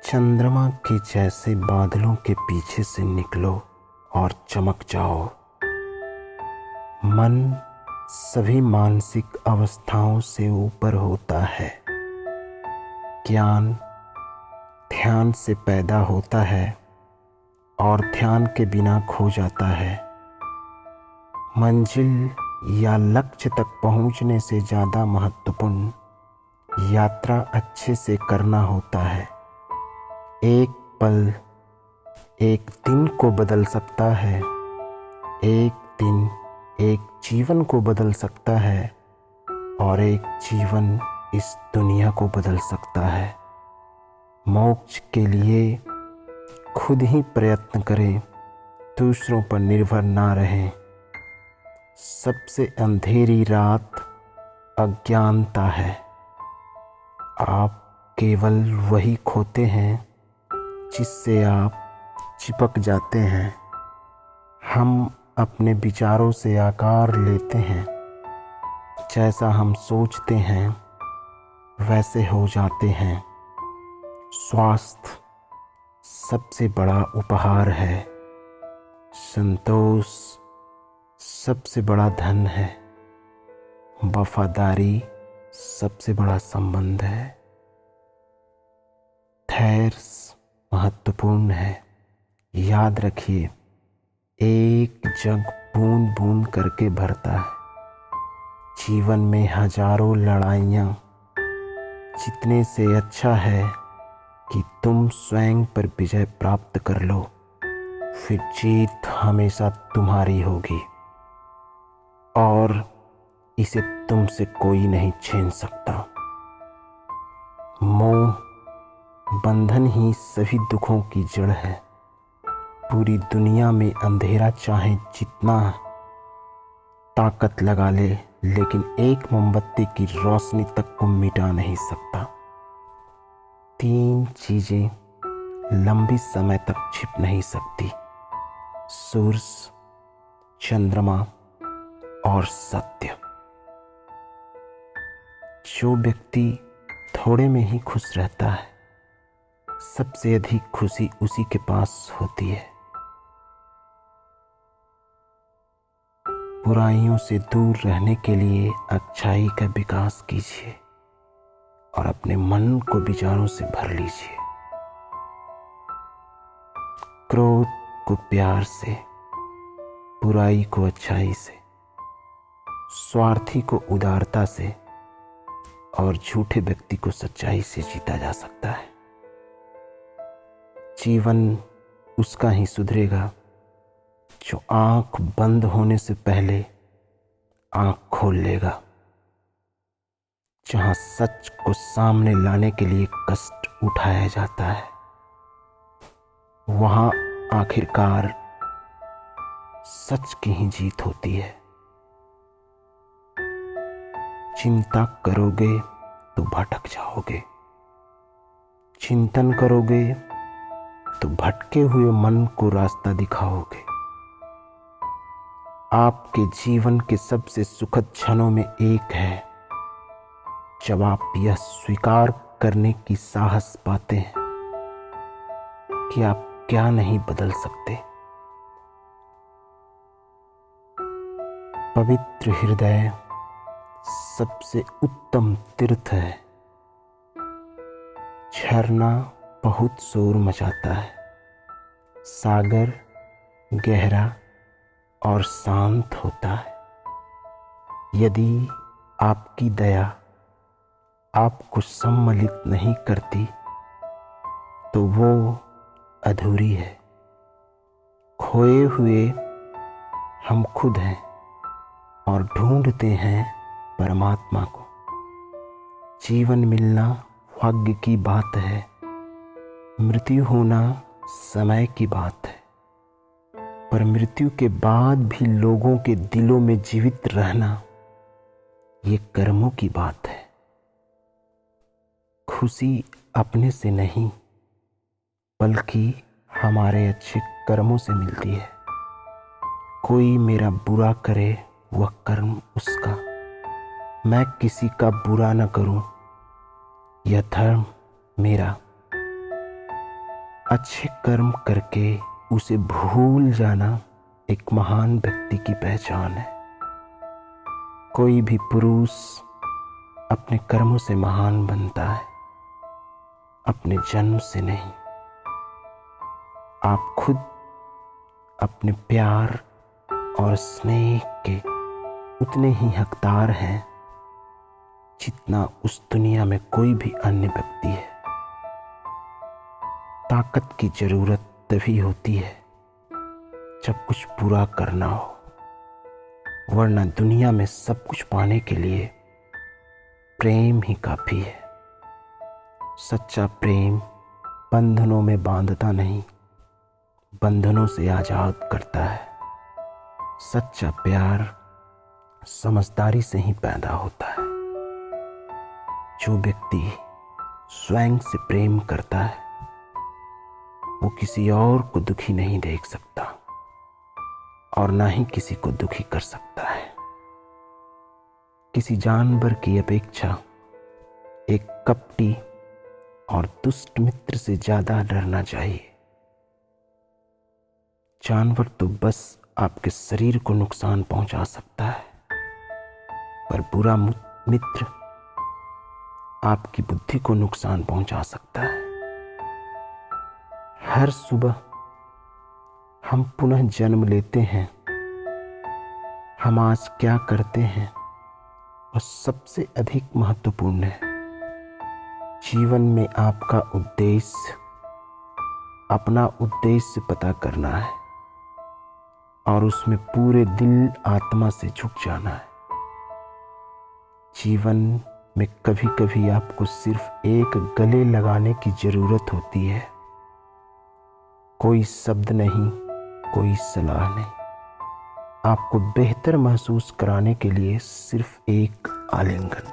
चंद्रमा के जैसे बादलों के पीछे से निकलो और चमक जाओ। मन सभी मानसिक अवस्थाओं से ऊपर होता है। ज्ञान ध्यान से पैदा होता है और ध्यान के बिना खो जाता है। मंजिल या लक्ष्य तक पहुंचने से ज़्यादा महत्वपूर्ण यात्रा अच्छे से करना होता है। एक पल एक दिन को बदल सकता है। एक दिन एक जीवन को बदल सकता है और एक जीवन इस दुनिया को बदल सकता है। मोक्ष के लिए खुद ही प्रयत्न करें, दूसरों पर निर्भर ना रहें। सबसे अंधेरी रात अज्ञानता है। आप केवल वही खोते हैं जिससे आप चिपक जाते हैं। हम अपने विचारों से आकार लेते हैं। जैसा हम सोचते हैं वैसे हो जाते हैं। स्वास्थ्य सबसे बड़ा उपहार है। संतोष सबसे बड़ा धन है। वफादारी सबसे बड़ा संबंध है। धैर्य महत्वपूर्ण है। याद रखिए, एक जग बूंद बूंद करके भरता है। जीवन में हजारों लड़ाइयाँ जीतने से अच्छा है कि तुम स्वयं पर विजय प्राप्त कर लो, फिर जीत हमेशा तुम्हारी होगी और इसे तुमसे कोई नहीं छीन सकता। मोह बंधन ही सभी दुखों की जड़ है। पूरी दुनिया में अंधेरा चाहे जितना ताकत लगा ले, लेकिन एक मोमबत्ती की रोशनी तक को मिटा नहीं सकता। तीन चीजें लंबी समय तक छिप नहीं सकती: सूरज, चंद्रमा और सत्य। जो व्यक्ति थोड़े में ही खुश रहता है, सबसे अधिक खुशी उसी के पास होती है। बुराइयों से दूर रहने के लिए अच्छाई का विकास कीजिए और अपने मन को विचारों से भर लीजिए। क्रोध को प्यार से, बुराई को अच्छाई से, स्वार्थी को उदारता से और झूठे व्यक्ति को सच्चाई से जीता जा सकता है। जीवन उसका ही सुधरेगा जो आंख बंद होने से पहले आंख खोल लेगा। जहां सच को सामने लाने के लिए कष्ट उठाया जाता है, वहां आखिरकार सच की ही जीत होती है। चिंता करोगे तो भटक जाओगे। चिंतन करोगे तो भटके हुए मन को रास्ता दिखाओगे। आपके जीवन के सबसे सुखद क्षणों में एक है जब आप यह स्वीकार करने की साहस पाते हैं कि आप क्या नहीं बदल सकते। पवित्र हृदय सबसे उत्तम तीर्थ है। झरना बहुत शोर मचाता है, सागर गहरा और शांत होता है। यदि आपकी दया आपको सम्मिलित नहीं करती तो वो अधूरी है। खोए हुए हम खुद हैं और ढूंढते हैं परमात्मा को। जीवन मिलना भाग्य की बात है, मृत्यु होना समय की बात है। पर मृत्यु के बाद भी लोगों के दिलों में जीवित रहना, ये कर्मों की बात है। खुशी अपने से नहीं बल्कि हमारे अच्छे कर्मों से मिलती है। कोई मेरा बुरा करे वह कर्म उसका, मैं किसी का बुरा न करूं यह धर्म मेरा। अच्छे कर्म करके उसे भूल जाना एक महान व्यक्ति की पहचान है। कोई भी पुरुष अपने कर्मों से महान बनता है, अपने जन्म से नहीं। आप खुद अपने प्यार और स्नेह के उतने ही हकदार हैं जितना उस दुनिया में कोई भी अन्य व्यक्ति है। ताकत की जरूरत तभी होती है जब कुछ पूरा करना हो, वरना दुनिया में सब कुछ पाने के लिए प्रेम ही काफी है। सच्चा प्रेम बंधनों में बांधता नहीं, बंधनों से आजाद करता है। सच्चा प्यार समझदारी से ही पैदा होता है। जो व्यक्ति स्वयं से प्रेम करता है वो किसी और को दुखी नहीं देख सकता और ना ही किसी को दुखी कर सकता है। किसी जानवर की अपेक्षा एक कपटी और दुष्ट मित्र से ज्यादा डरना चाहिए। जानवर तो बस आपके शरीर को नुकसान पहुंचा सकता है, पर बुरा मित्र आपकी बुद्धि को नुकसान पहुंचा सकता है। हर सुबह हम पुनः जन्म लेते हैं। हम आज क्या करते हैं और सबसे अधिक महत्वपूर्ण है, जीवन में आपका उद्देश्य, अपना उद्देश्य पता करना है और उसमें पूरे दिल आत्मा से झुक जाना है। जीवन में कभी कभी आपको सिर्फ एक गले लगाने की जरूरत होती है। कोई शब्द नहीं, कोई सलाह नहीं, आपको बेहतर महसूस कराने के लिए सिर्फ एक आलिंगन।